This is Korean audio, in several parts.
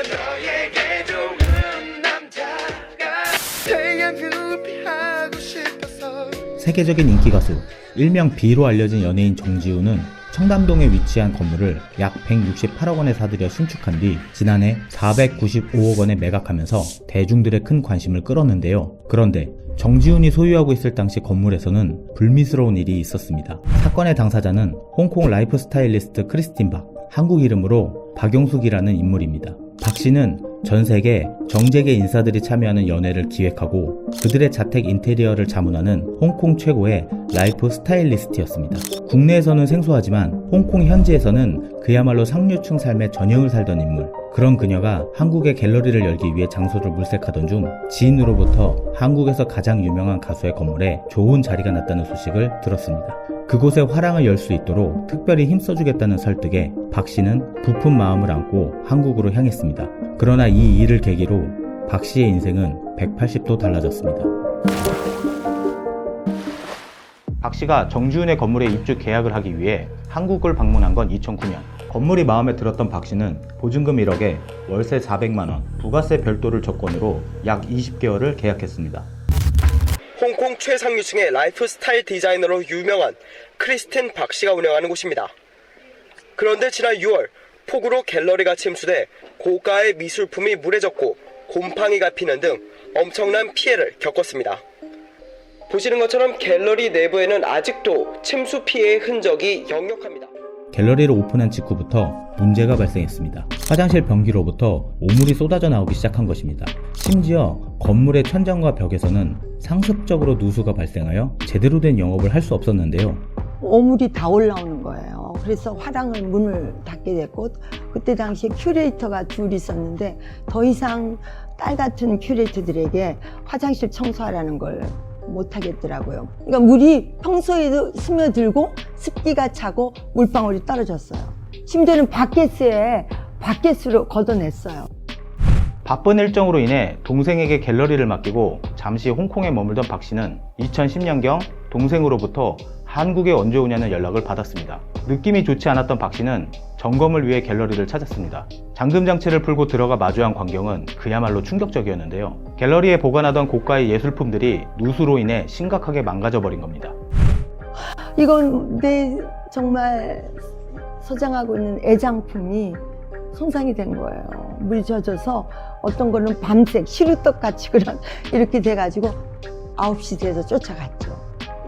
너에게 좋은 남자가 되게 뷰티하고 싶어서. 세계적인 인기 가수, 일명 B로 알려진 연예인 정지우는 청담동에 위치한 건물을 약 168억 원에 사들여 신축한 뒤 지난해 495억 원에 매각하면서 대중들의 큰 관심을 끌었는데요. 그런데 정지훈이 소유하고 있을 당시 건물에서는 불미스러운 일이 있었습니다. 사건의 당사자는 홍콩 라이프 스타일리스트 크리스틴 박, 한국 이름으로 박용숙이라는 인물입니다. 박 씨는 전 세계 정재계 인사들이 참여하는 연회를 기획하고 그들의 자택 인테리어를 자문하는 홍콩 최고의 라이프 스타일리스트였습니다. 국내에서는 생소하지만 홍콩 현지에서는 그야말로 상류층 삶의 전형을 살던 인물. 그런 그녀가 한국의 갤러리를 열기 위해 장소를 물색하던 중 지인으로부터 한국에서 가장 유명한 가수의 건물에 좋은 자리가 났다는 소식을 들었습니다. 그곳에 화랑을 열 수 있도록 특별히 힘써주겠다는 설득에 박 씨는 부푼 마음을 안고 한국으로 향했습니다. 그러나 이 일을 계기로 박 씨의 인생은 180도 달라졌습니다. 박 씨가 정지훈의 건물에 입주 계약을 하기 위해 한국을 방문한 건 2009년. 건물이 마음에 들었던 박 씨는 보증금 1억에 월세 400만 원, 부가세 별도를 조건으로 약 20개월을 계약했습니다. 홍콩 최상류층의 라이프 스타일 디자이너로 유명한 크리스틴 박 씨가 운영하는 곳입니다. 그런데 지난 6월 폭우로 갤러리가 침수돼 고가의 미술품이 물에 젖고 곰팡이가 피는 등 엄청난 피해를 겪었습니다. 보시는 것처럼 갤러리 내부에는 아직도 침수 피해의 흔적이 역력합니다. 갤러리를 오픈한 직후부터 문제가 발생했습니다. 화장실 변기로부터 오물이 쏟아져 나오기 시작한 것입니다. 심지어 건물의 천장과 벽에서는 상습적으로 누수가 발생하여 제대로 된 영업을 할 수 없었는데요. 오물이 다 올라오는 거예요. 그래서 화랑을 문을 닫게 됐고, 그때 당시에 큐레이터가 둘 있었는데 더 이상 딸 같은 큐레이터들에게 화장실 청소하라는 걸 못하겠더라고요. 그러니까 물이 평소에도 스며들고 습기가 차고 물방울이 떨어졌어요. 심지어는 바켓으로 걷어냈어요. 바쁜 일정으로 인해 동생에게 갤러리를 맡기고 잠시 홍콩에 머물던 박 씨는 2010년경 동생으로부터 한국에 언제 오냐는 연락을 받았습니다. 느낌이 좋지 않았던 박 씨는 점검을 위해 갤러리를 찾았습니다. 잠금 장치를 풀고 들어가 마주한 광경은 그야말로 충격적이었는데요. 갤러리에 보관하던 고가의 예술품들이 누수로 인해 심각하게 망가져 버린 겁니다. 이건 내 정말 소장하고 있는 애장품이 손상이 된 거예요. 물이 젖어서 어떤 거는 밤색 시루떡같이 그런 이렇게 돼가지고 9시 돼서 쫓아갔죠.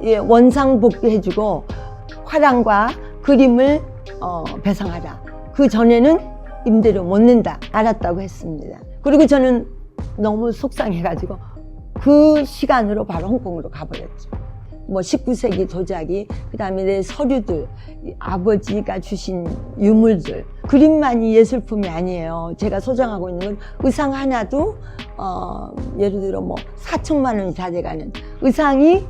예, 원상복귀해주고 화랑과 그림을 배상하라. 그 전에는 임대료 못 낸다. 알았다고 했습니다. 그리고 저는 너무 속상해가지고 그 시간으로 바로 홍콩으로 가버렸죠. 뭐 19세기 도자기, 그 다음에 내 서류들, 아버지가 주신 유물들, 그림만이 예술품이 아니에요. 제가 소장하고 있는 건 의상 하나도 예를 들어 뭐 4천만 원이 다 돼가는 의상이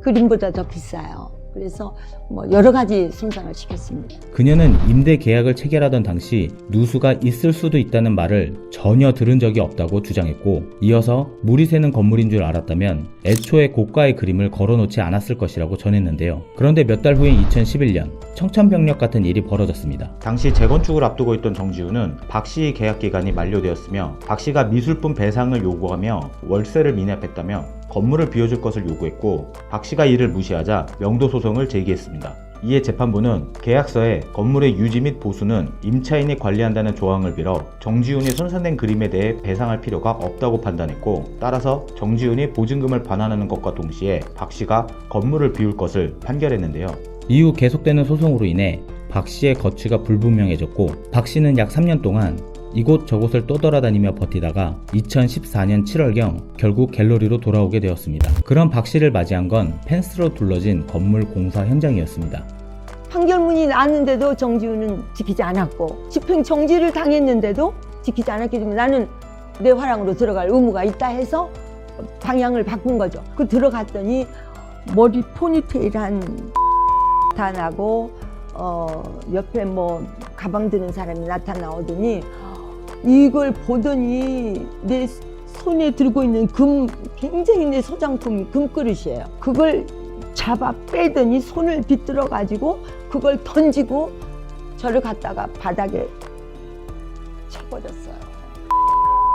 그림보다 더 비싸요. 그래서 뭐 여러 가지 손상을 시켰습니다. 그녀는 임대 계약을 체결하던 당시 누수가 있을 수도 있다는 말을 전혀 들은 적이 없다고 주장했고, 이어서 물이 새는 건물인 줄 알았다면 애초에 고가의 그림을 걸어놓지 않았을 것이라고 전했는데요. 그런데 몇 달 후인 2011년 청천벽력 같은 일이 벌어졌습니다. 당시 재건축을 앞두고 있던 정지훈은 박 씨의 계약 기간이 만료되었으며 박 씨가 미술품 배상을 요구하며 월세를 미납했다며 건물을 비워줄 것을 요구했고, 박 씨가 이를 무시하자 명도 소송을 제기했습니다. 이에 재판부는 계약서에 건물의 유지 및 보수는 임차인이 관리한다는 조항을 빌어 정지훈이 손상된 그림에 대해 배상할 필요가 없다고 판단했고, 따라서 정지훈이 보증금을 반환하는 것과 동시에 박 씨가 건물을 비울 것을 판결했는데요. 이후 계속되는 소송으로 인해 박 씨의 거취가 불분명해졌고, 박 씨는 약 3년 동안 이곳저곳을 떠돌아다니며 버티다가 2014년 7월경 결국 갤러리로 돌아오게 되었습니다. 그런 박 씨를 맞이한 건 펜스로 둘러진 건물 공사 현장이었습니다. 판결문이 나왔는데도 정지훈은 지키지 않았고, 집행 정지를 당했는데도 지키지 않았기 때문에 나는 내 화랑으로 들어갈 의무가 있다 해서 방향을 바꾼 거죠. 그 들어갔더니 머리 포니테일한 다 나고 옆에 뭐 가방 드는 사람이 나타나오더니 이걸 보더니 내 손에 들고 있는 굉장히 내 소장품이 금그릇이에요. 그걸 잡아 빼더니 손을 비틀어 가지고 그걸 던지고 저를 갖다가 바닥에 쳐버렸어요.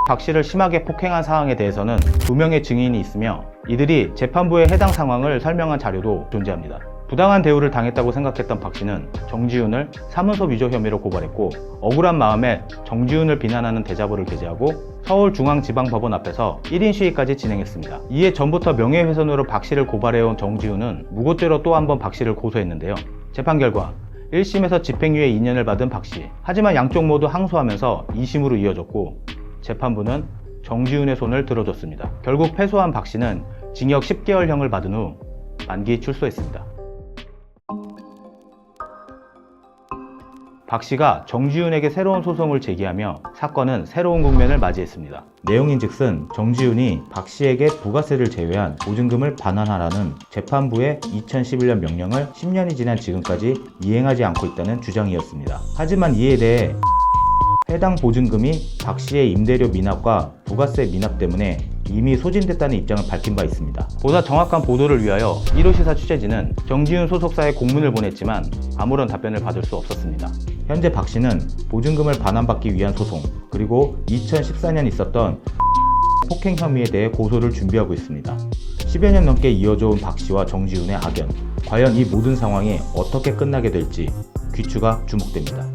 박 씨를 심하게 폭행한 사항에 대해서는 2명의 증인이 있으며 이들이 재판부에 해당 상황을 설명한 자료도 존재합니다. 부당한 대우를 당했다고 생각했던 박 씨는 정지훈을 사문서 위조 혐의로 고발했고 억울한 마음에 정지훈을 비난하는 대자보를 게재하고 서울중앙지방법원 앞에서 1인 시위까지 진행했습니다. 이에 전부터 명예훼손으로 박 씨를 고발해온 정지훈은 무고죄로 또 한 번 박 씨를 고소했는데요. 재판 결과 1심에서 집행유예 2년을 받은 박 씨. 하지만 양쪽 모두 항소하면서 2심으로 이어졌고 재판부는 정지훈의 손을 들어줬습니다. 결국 패소한 박 씨는 징역 10개월형을 받은 후 만기 출소했습니다. 박 씨가 정지훈에게 새로운 소송을 제기하며 사건은 새로운 국면을 맞이했습니다. 내용인즉슨 정지훈이 박 씨에게 부가세를 제외한 보증금을 반환하라는 재판부의 2011년 명령을 10년이 지난 지금까지 이행하지 않고 있다는 주장이었습니다. 하지만 이에 대해 해당 보증금이 박 씨의 임대료 미납과 부가세 미납 때문에 이미 소진됐다는 입장을 밝힌 바 있습니다. 보다 정확한 보도를 위하여 1호 시사 취재진은 정지훈 소속사에 공문을 보냈지만 아무런 답변을 받을 수 없었습니다. 현재 박 씨는 보증금을 반환받기 위한 소송, 그리고 2014년 있었던 폭행 혐의에 대해 고소를 준비하고 있습니다. 10여 년 넘게 이어져 온 박 씨와 정지훈의 악연, 과연 이 모든 상황이 어떻게 끝나게 될지 귀추가 주목됩니다.